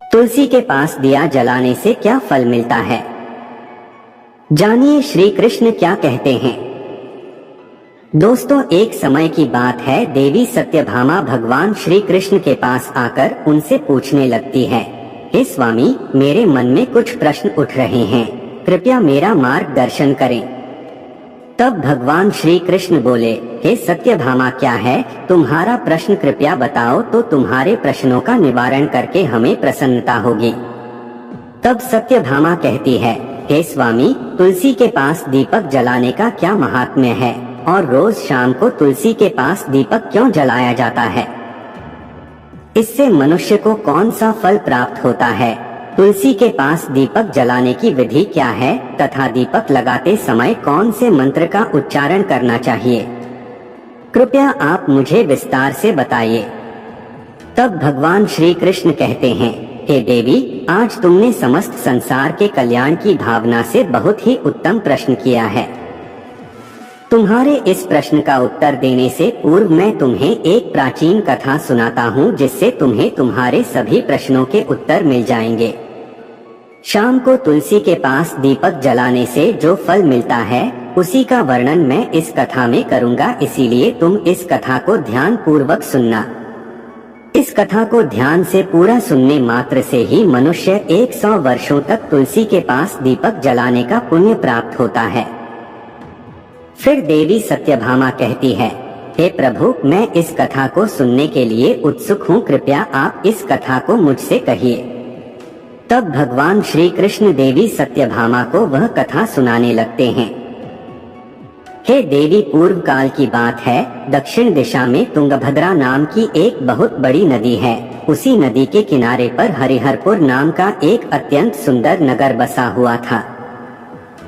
तुलसी के पास दिया जलाने से क्या फल मिलता है? जानिए श्री कृष्ण क्या कहते हैं। दोस्तों, एक समय की बात है, देवी सत्यभामा भगवान श्री कृष्ण के पास आकर उनसे पूछने लगती है, हे स्वामी, मेरे मन में कुछ प्रश्न उठ रहे हैं, कृपया मेरा मार्गदर्शन करें। तब भगवान श्री कृष्ण बोले, हे सत्यभामा, क्या है तुम्हारा प्रश्न, कृपया बताओ तो तुम्हारे प्रश्नों का निवारण करके हमें प्रसन्नता होगी। तब सत्यभामा कहती है, हे स्वामी, तुलसी के पास दीपक जलाने का क्या महात्म्य है और रोज शाम को तुलसी के पास दीपक क्यों जलाया जाता है? इससे मनुष्य को कौन सा फल प्राप्त होता है? तुलसी के पास दीपक जलाने की विधि क्या है तथा दीपक लगाते समय कौन से मंत्र का उच्चारण करना चाहिए? कृपया आप मुझे विस्तार से बताइए। तब भगवान श्री कृष्ण कहते हैं, हे देवी, आज तुमने समस्त संसार के कल्याण की भावना से बहुत ही उत्तम प्रश्न किया है। तुम्हारे इस प्रश्न का उत्तर देने से पूर्व मैं तुम्हें एक प्राचीन कथा सुनाता हूँ, जिससे तुम्हें तुम्हारे सभी प्रश्नों के उत्तर मिल जाएंगे। शाम को तुलसी के पास दीपक जलाने से जो फल मिलता है उसी का वर्णन मैं इस कथा में करूँगा, इसीलिए तुम इस कथा को ध्यान पूर्वक सुनना। इस कथा को ध्यान से पूरा सुनने मात्र से ही मनुष्य 100 वर्षों तक तुलसी के पास दीपक जलाने का पुण्य प्राप्त होता है। फिर देवी सत्यभामा कहती है, हे प्रभु, मैं इस कथा को सुनने के लिए उत्सुक हूँ, कृपया आप इस कथा को मुझसे कहिए। तब भगवान श्री कृष्ण देवी सत्यभामा को वह कथा सुनाने लगते हैं। हे देवी, पूर्व काल की बात है, दक्षिण दिशा में तुंगभद्रा नाम की एक बहुत बड़ी नदी है। उसी नदी के किनारे पर हरिहरपुर नाम का एक अत्यंत सुंदर नगर बसा हुआ था।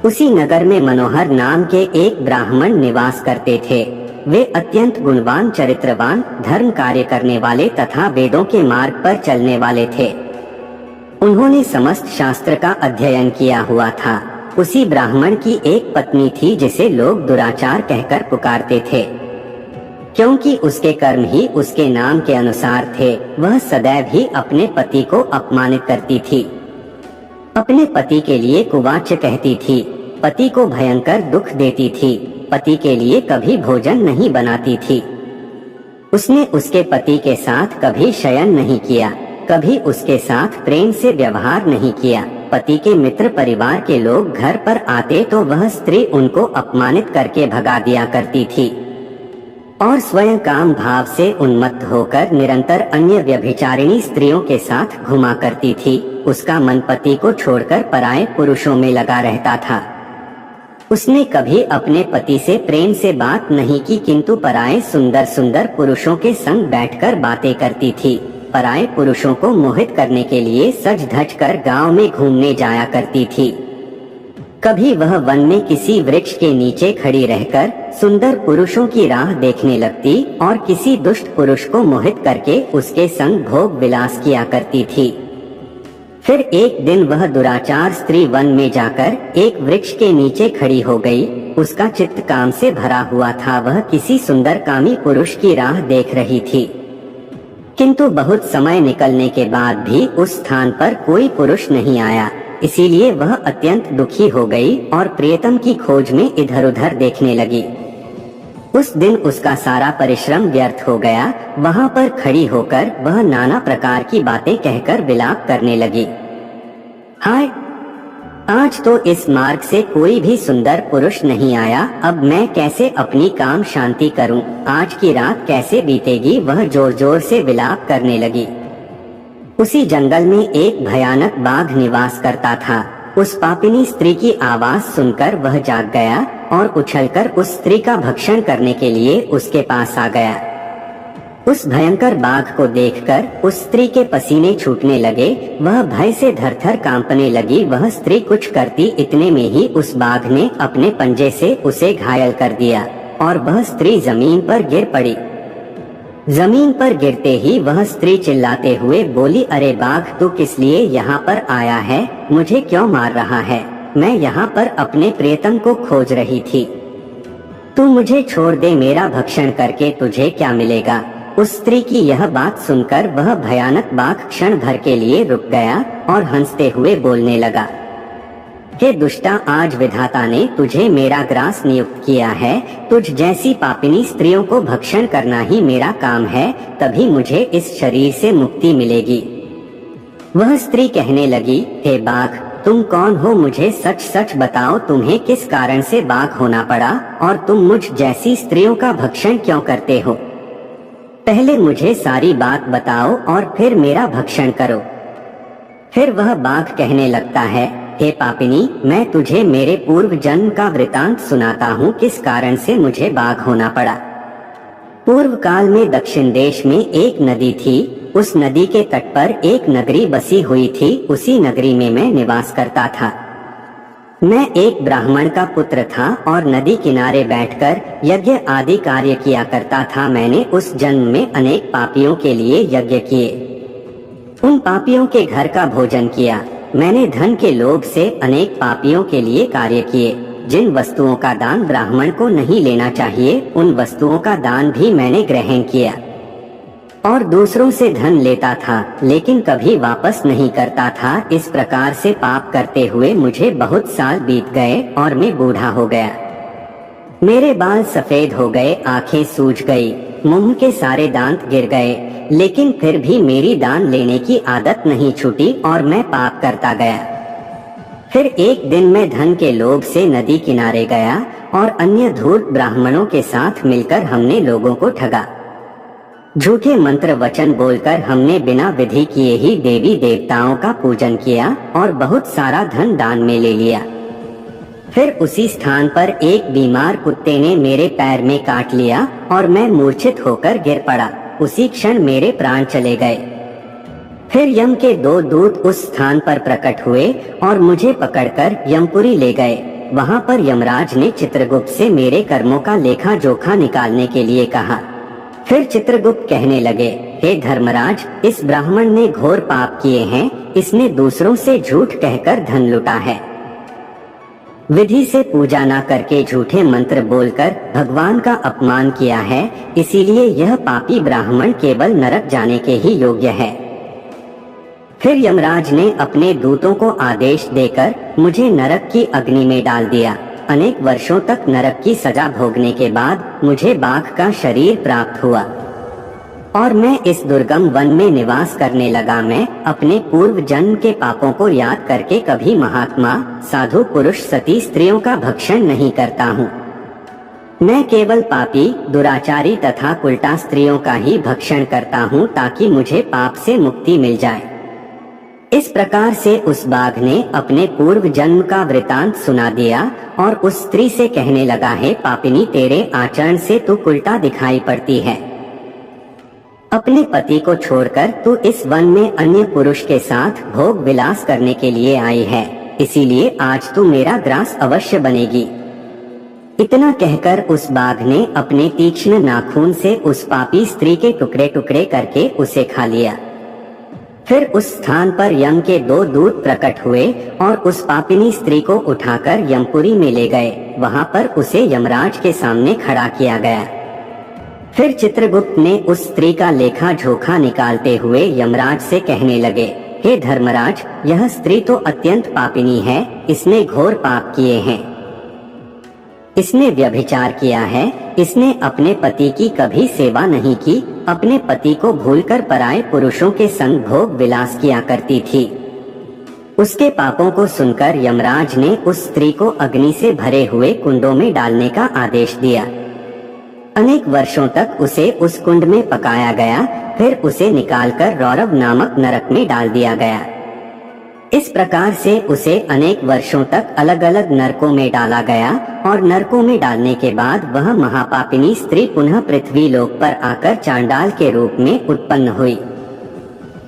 उसी नगर में मनोहर नाम के एक ब्राह्मण निवास करते थे। वे अत्यंत गुणवान, चरित्रवान, धर्म कार्य करने वाले तथा वेदों के मार्ग पर चलने वाले थे। उन्होंने समस्त शास्त्र का अध्ययन किया हुआ था। उसी ब्राह्मण की एक पत्नी थी जिसे लोग दुराचार कहकर पुकारते थे, क्योंकि उसके कर्म ही उसके नाम के अनुसार थे। वह सदैव ही अपने पति को अपमानित करती थी, अपने पति के लिए कुवाच्य कहती थी, पति को भयंकर दुख देती थी, पति के लिए कभी भोजन नहीं बनाती थी। उसने उसके पति के साथ कभी शयन नहीं किया, कभी उसके साथ प्रेम से व्यवहार नहीं किया। पति के मित्र परिवार के लोग घर पर आते तो वह स्त्री उनको अपमानित करके भगा दिया करती थी और स्वयं काम भाव से उन्मत्त होकर निरंतर अन्य व्यभिचारिणी स्त्रियों के साथ घुमा करती थी। उसका मन पति को छोड़कर पराये पुरुषों में लगा रहता था। उसने कभी अपने पति से प्रेम से बात नहीं की, किंतु पराये सुंदर सुंदर पुरुषों के संग बैठकर बातें करती थी। पराये पुरुषों को मोहित करने के लिए सज धज कर गाँव में घूमने जाया करती थी। कभी वह वन में किसी वृक्ष के नीचे खड़ी रहकर सुंदर पुरुषों की राह देखने लगती और किसी दुष्ट पुरुष को मोहित करके उसके संग भोग विलास किया करती थी। फिर एक दिन वह दुराचार स्त्री वन में जाकर एक वृक्ष के नीचे खड़ी हो गई। उसका चित्त काम से भरा हुआ था। वह किसी सुंदर कामी पुरुष की राह देख रही थी, किंतु बहुत समय निकलने के बाद भी उस स्थान पर कोई पुरुष नहीं आया। इसीलिए वह अत्यंत दुखी हो गई और प्रियतम की खोज में इधर उधर देखने लगी। उस दिन उसका सारा परिश्रम व्यर्थ हो गया। वहां पर खड़ी होकर वह नाना प्रकार की बातें कहकर विलाप करने लगी। हाय, आज तो इस मार्ग से कोई भी सुंदर पुरुष नहीं आया। अब मैं कैसे अपनी काम शांति करूं? आज की रात कैसे बीतेगी? वह जोर जोर से विलाप करने लगी। उसी जंगल में एक भयानक बाघ निवास करता था। उस पापिनी स्त्री की आवाज सुनकर वह जाग गया और उछलकर उस स्त्री का भक्षण करने के लिए उसके पास आ गया। उस भयंकर बाघ को देखकर उस स्त्री के पसीने छूटने लगे। वह भय से थरथर कांपने लगी। वह स्त्री कुछ करती, इतने में ही उस बाघ ने अपने पंजे से उसे घायल कर दिया और वह स्त्री जमीन पर गिर पड़ी। जमीन पर गिरते ही वह स्त्री चिल्लाते हुए बोली, अरे बाघ, तू किस लिए यहाँ पर आया है? मुझे क्यों मार रहा है? मैं यहाँ पर अपने प्रियतम को खोज रही थी। तू मुझे छोड़ दे, मेरा भक्षण करके तुझे क्या मिलेगा? उस स्त्री की यह बात सुनकर वह भयानक बाघ क्षण भर के लिए रुक गया और हंसते हुए बोलने लगा, हे दुष्टा, आज विधाता ने तुझे मेरा ग्रास नियुक्त किया है। तुझ जैसी पापिनी स्त्रियों को भक्षण करना ही मेरा काम है, तभी मुझे इस शरीर से मुक्ति मिलेगी। वह स्त्री कहने लगी, हे बाघ, तुम कौन हो? मुझे सच सच बताओ, तुम्हें किस कारण से बाघ होना पड़ा और तुम मुझ जैसी स्त्रियों का भक्षण क्यों करते हो? पहले मुझे सारी बात बताओ और फिर मेरा भक्षण करो। फिर वह बाघ कहने लगता है, हे पापिनी, मैं तुझे मेरे पूर्व जन्म का वृतांत सुनाता हूँ, किस कारण से मुझे बाघ होना पड़ा। पूर्व काल में दक्षिण देश में एक नदी थी। उस नदी के तट पर एक नगरी बसी हुई थी। उसी नगरी में मैं निवास करता था। मैं एक ब्राह्मण का पुत्र था और नदी किनारे बैठकर यज्ञ आदि कार्य किया करता था। मैंने उस जन्म में अनेक पापियों के लिए यज्ञ किए, उन पापियों के घर का भोजन किया। मैंने धन के लोभ से अनेक पापियों के लिए कार्य किए। जिन वस्तुओं का दान ब्राह्मण को नहीं लेना चाहिए, उन वस्तुओं का दान भी मैंने ग्रहण किया और दूसरों से धन लेता था, लेकिन कभी वापस नहीं करता था। इस प्रकार से पाप करते हुए मुझे बहुत साल बीत गए और मैं बूढ़ा हो गया। मेरे बाल सफेद हो गए, आंखें सूज गई, मुंह के सारे दांत गिर गए, लेकिन फिर भी मेरी दान लेने की आदत नहीं छूटी और मैं पाप करता गया। फिर एक दिन मैं धन के लोभ से नदी किनारे गया और अन्य धूर्त ब्राह्मणों के साथ मिलकर हमने लोगों को ठगा। झूठे मंत्र वचन बोलकर हमने बिना विधि किए ही देवी देवताओं का पूजन किया और बहुत सारा धन दान में ले लिया। फिर उसी स्थान पर एक बीमार कुत्ते ने मेरे पैर में काट लिया और मैं मूर्छित होकर गिर पड़ा। उसी क्षण मेरे प्राण चले गए। फिर यम के 2 दूत उस स्थान पर प्रकट हुए और मुझे पकड़कर यमपुरी ले गए। वहां पर यमराज ने चित्रगुप्त से मेरे कर्मों का लेखा जोखा निकालने के लिए कहा। फिर चित्रगुप्त कहने लगे, हे धर्मराज, इस ब्राह्मण ने घोर पाप किए हैं। इसने दूसरों से झूठ कहकर धन लुटा है, विधि से पूजा न करके झूठे मंत्र बोलकर भगवान का अपमान किया है। इसीलिए यह पापी ब्राह्मण केवल नरक जाने के ही योग्य है। फिर यमराज ने अपने दूतों को आदेश देकर मुझे नरक की अग्नि में डाल दिया। अनेक वर्षों तक नरक की सजा भोगने के बाद मुझे बाघ का शरीर प्राप्त हुआ और मैं इस दुर्गम वन में निवास करने लगा। मैं अपने पूर्व जन्म के पापों को याद करके कभी महात्मा, साधु पुरुष, सती स्त्रियों का भक्षण नहीं करता हूँ। मैं केवल पापी, दुराचारी तथा उल्टा स्त्रियों का ही भक्षण करता हूँ, ताकि मुझे पाप से मुक्ति मिल जाए। इस प्रकार से उस बाघ ने अपने पूर्व जन्म का वृतांत सुना दिया और उस स्त्री से कहने लगा, है पापिनी, तेरे आचरण से तू उल्टा दिखाई पड़ती है। अपने पति को छोड़कर तू इस वन में अन्य पुरुष के साथ भोग विलास करने के लिए आई है, इसीलिए आज तू मेरा ग्रास अवश्य बनेगी। इतना कहकर उस बाघ ने अपने तीक्ष्ण नाखून से उस पापी स्त्री के टुकड़े टुकड़े करके उसे खा लिया। फिर उस स्थान पर यम के 2 दूत प्रकट हुए और उस पापिनी स्त्री को उठाकर यमपुरी में ले गए। वहां पर उसे यमराज के सामने खड़ा किया गया। फिर चित्रगुप्त ने उस स्त्री का लेखा जोखा निकालते हुए यमराज से कहने लगे, हे धर्मराज, यह स्त्री तो अत्यंत पापिनी है। इसने घोर पाप किए हैं। इसने व्यभिचार किया है। इसने अपने पति की कभी सेवा नहीं की। अपने पति को भूलकर पराये पुरुषों के संग भोग विलास किया करती थी। उसके पापों को सुनकर यमराज ने उस स्त्री को अग्नि से भरे हुए कुंडों में डालने का आदेश दिया। अनेक वर्षों तक उसे उस कुंड में पकाया गया। फिर उसे निकालकर रौरव नामक नरक में डाल दिया गया। इस प्रकार से उसे अनेक वर्षों तक अलग अलग नरकों में डाला गया और नरकों में डालने के बाद वह महापापिनी स्त्री पुनः पृथ्वी लोक पर आकर चांडाल के रूप में उत्पन्न हुई।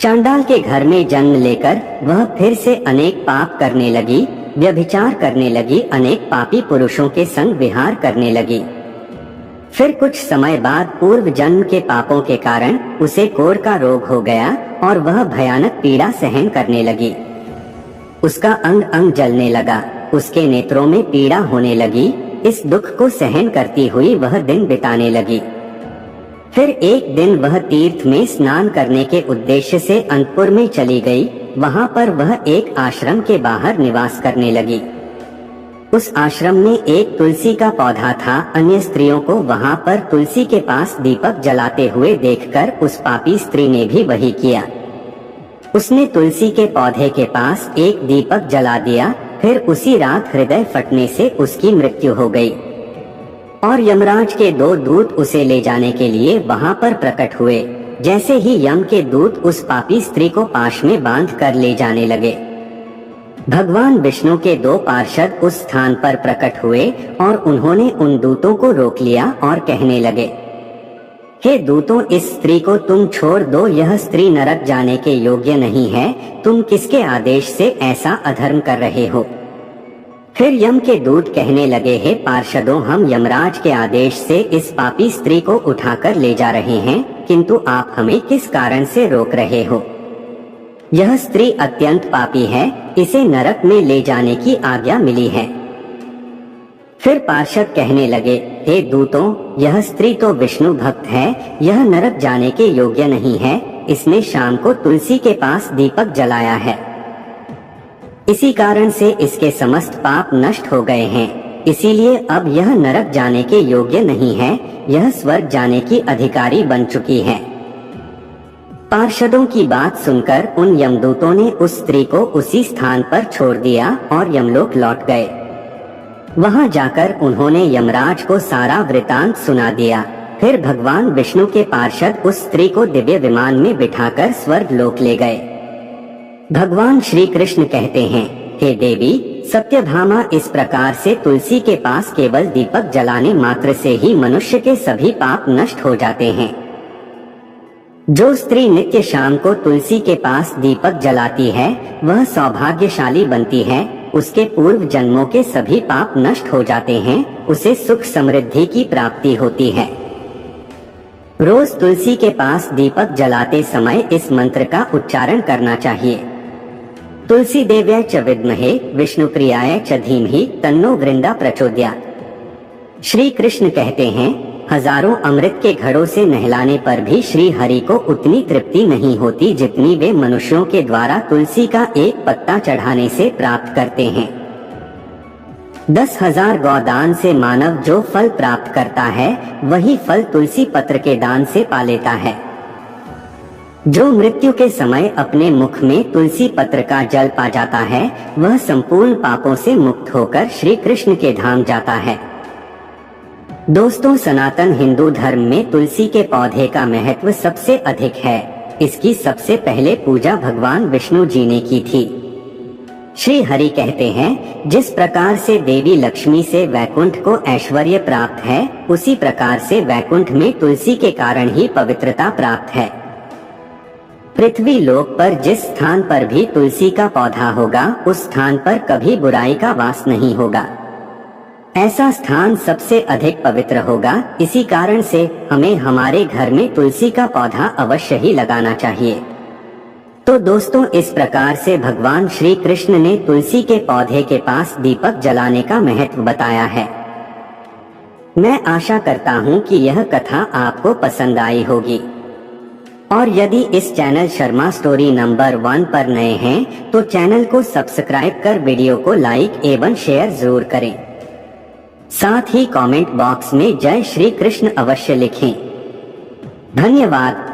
चांडाल के घर में जन्म लेकर वह फिर से अनेक पाप करने लगी, व्यभिचार करने लगी, अनेक पापी पुरुषों के संग विहार करने लगी। फिर कुछ समय बाद पूर्व जन्म के पापों के कारण उसे कोढ़ का रोग हो गया और वह भयानक पीड़ा सहन करने लगी। उसका अंग अंग जलने लगा, उसके नेत्रों में पीड़ा होने लगी। इस दुख को सहन करती हुई वह दिन बिताने लगी। फिर एक दिन वह तीर्थ में स्नान करने के उद्देश्य से अनंतपुर में चली गई। वहां पर वह एक आश्रम के बाहर निवास करने लगी। उस आश्रम में एक तुलसी का पौधा था। अन्य स्त्रियों को वहां पर तुलसी के पास दीपक जलाते हुए देखकर उस पापी स्त्री ने भी वही किया। उसने तुलसी के पौधे के पास एक दीपक जला दिया। फिर उसी रात हृदय फटने से उसकी मृत्यु हो गई और यमराज के 2 दूत उसे ले जाने के लिए वहां पर प्रकट हुए। जैसे ही यम के दूत उस पापी स्त्री को पाश में बांध कर ले जाने लगे, भगवान विष्णु के 2 पार्षद उस स्थान पर प्रकट हुए और उन्होंने उन दूतों को रोक लिया और कहने लगे, हे दूतों, इस स्त्री को तुम छोड़ दो। यह स्त्री नरक जाने के योग्य नहीं है। तुम किसके आदेश से ऐसा अधर्म कर रहे हो? फिर यम के दूत कहने लगे, हे पार्षदों, हम यमराज के आदेश से इस पापी स्त्री को उठाकर ले जा रहे हैं, किंतु आप हमें किस कारण से रोक रहे हो? यह स्त्री अत्यंत पापी है, इसे नरक में ले जाने की आज्ञा मिली है। फिर पार्षद कहने लगे, हे दूतों, यह स्त्री तो विष्णु भक्त है, यह नरक जाने के योग्य नहीं है। इसने शाम को तुलसी के पास दीपक जलाया है, इसी कारण से इसके समस्त पाप नष्ट हो गए हैं। इसीलिए अब यह नरक जाने के योग्य नहीं है, यह स्वर्ग जाने की अधिकारी बन चुकी है। पार्षदों की बात सुनकर उन यमदूतों ने उस स्त्री को उसी स्थान पर छोड़ दिया और यमलोक लौट गए। वहां जाकर उन्होंने यमराज को सारा वृतांत सुना दिया। फिर भगवान विष्णु के पार्षद उस स्त्री को दिव्य विमान में बिठाकर स्वर्ग लोक ले गए। भगवान श्री कृष्ण कहते हैं, हे देवी सत्यभामा, इस प्रकार से तुलसी के पास केवल दीपक जलाने मात्र से ही मनुष्य के सभी पाप नष्ट हो जाते हैं। जो स्त्री नित्य शाम को तुलसी के पास दीपक जलाती है, वह सौभाग्यशाली बनती है। उसके पूर्व जन्मों के सभी पाप नष्ट हो जाते हैं, उसे सुख समृद्धि की प्राप्ति होती है। रोज तुलसी के पास दीपक जलाते समय इस मंत्र का उच्चारण करना चाहिए। तुलसी देव्यै च विद्महे विष्णुप्रियाय च धीमहि तन्नो वृंदा प्रचोदयात्। श्री कृष्ण कहते हैं, हजारों अमृत के घड़ों से नहलाने पर भी श्री हरि को उतनी तृप्ति नहीं होती जितनी वे मनुष्यों के द्वारा तुलसी का एक पत्ता चढ़ाने से प्राप्त करते हैं। 10,000 गौदान से मानव जो फल प्राप्त करता है, वही फल तुलसी पत्र के दान से पा लेता है। जो मृत्यु के समय अपने मुख में तुलसी पत्र का जल पा जाता है, वह संपूर्ण पापों से मुक्त होकर श्री कृष्ण के धाम जाता है। दोस्तों, सनातन हिंदू धर्म में तुलसी के पौधे का महत्व सबसे अधिक है। इसकी सबसे पहले पूजा भगवान विष्णु जी ने की थी। श्री हरि कहते हैं, जिस प्रकार से देवी लक्ष्मी से वैकुंठ को ऐश्वर्य प्राप्त है, उसी प्रकार से वैकुंठ में तुलसी के कारण ही पवित्रता प्राप्त है। पृथ्वी लोक पर जिस स्थान पर भी तुलसी का पौधा होगा, उस स्थान पर कभी बुराई का वास नहीं होगा। ऐसा स्थान सबसे अधिक पवित्र होगा। इसी कारण से हमें हमारे घर में तुलसी का पौधा अवश्य ही लगाना चाहिए। तो दोस्तों, इस प्रकार से भगवान श्री कृष्ण ने तुलसी के पौधे के पास दीपक जलाने का महत्व बताया है। मैं आशा करता हूँ कि यह कथा आपको पसंद आई होगी। और यदि इस चैनल शर्मा स्टोरी नंबर 1 पर नए हैं, तो चैनल को सब्सक्राइब कर वीडियो को लाइक एवं शेयर जरूर करें। साथ ही कमेंट बॉक्स में जय श्री कृष्ण अवश्य लिखें। धन्यवाद।